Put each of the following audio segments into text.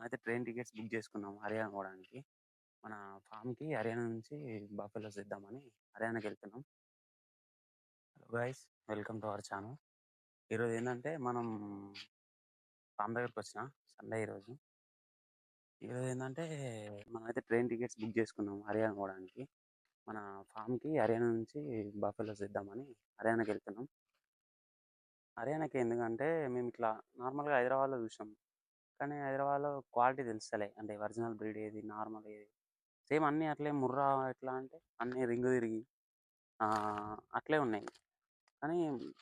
మనమైతే train tickets book చేసుకున్నాం హర్యానా పోవడానికి. మన ఫామ్‌కి హర్యానా నుంచి బఫెలోస్ తెద్దామని హర్యానాకెళ్తున్నాం. Hello guys, welcome to our channel. ఈరోజు ఏందంటే మనం ఫామ్ దగ్గరకొచ్చిన సండే ఈరోజు. ఈరోజు ఏందంటే మనమైతే ట్రైన్ టికెట్స్ బుక్ చేసుకున్నాం హర్యానా పోవడానికి. మన ఫామ్‌కి హర్యానా నుంచి బఫెలోస్ తెద్దామని హర్యానాకెళ్తున్నాం. హర్యానాకి ఎందుకంటే మేమిట్లా నార్మల్‌గా హైదరాబాద్‌లో చూసాం. కానీ హైదరాబాద్‌లో క్వాలిటీ తెలుస్తలే. అంటే ఒరిజినల్ బ్రీడ్ ఏది, నార్మల్ ఏది. సేమ్ అన్నీ అట్లే ముర్రా ఎట్లా అంటే అన్నీ రింగు తిరిగి అట్లే ఉన్నాయి. కానీ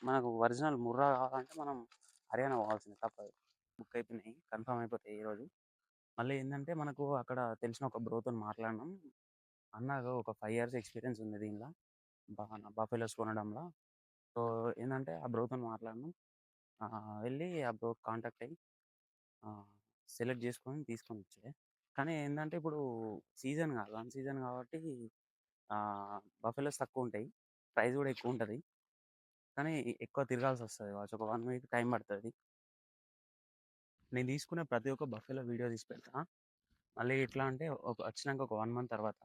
మనకు ఒరిజినల్ ముర్రా కావాలంటే మనం హర్యానా పోవాల్సిందే తప్పదు. బుక్ అయిపోయినాయి. కన్ఫర్మ్ అయిపోతాయి ఈరోజు. మళ్ళీ ఏందంటే మనకు అక్కడ తెలిసిన ఒక బ్రోతోని మాట్లాడినాం. అన్నకు ఒక 5 ఇయర్స్ ఎక్స్‌పీరియన్స్ ఉంది దీనిలో. బఫెలోస్ కొనడంలో. సో, ఏందంటే ఆ బ్రోతోని మాట్లాడినాం. వెళ్ళి ఆ బ్రోకి కాంటాక్ట్ అయ్యి సెలెక్ట్ చేసుకొని తీసుకొనొచ్చే. కానీ ఏందంటే ఇప్పుడు సీజన్ కాదు. అన్ సీజన్ కాబట్టి బఫెలోస్ తక్కువుంటాయి. ప్రైస్ గూడా ఎక్కువుంటది. కానీ ఎక్కువ తిరగాల్సొస్తది కావచ్చు. ఒక 1 వీక్ టైం పడతది. నేను తీసుకునే ప్రతి ఒక్క బఫెలో వీడియో తీసి పెడతా. మళ్ళీ ఎట్లా అంటే వచ్చినంక ఒక 1 మంత్ తర్వాత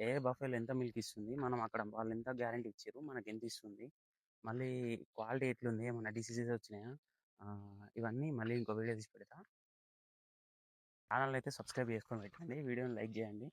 ఏ బఫెలో ఎంత మిల్క్ ఇస్తుంది, మనం అక్కడ వాళ్ళెంత గ్యారంటీ ఇచ్చిర్రు, మనకెంతిస్తుంది, మళ్ళీ క్వాలిటీ ఎట్లుంది, ఏమన్నా డిసీజెస్ వచ్చినాయా, ఇవన్నీ మళ్ళీ ఇంకో వీడియో తీసి పెడతా. ఛానల్‌ని అయితే సబ్స్క్రైబ్ చేసుకొని పెట్టండి. వీడియోని లైక్ చేయండి.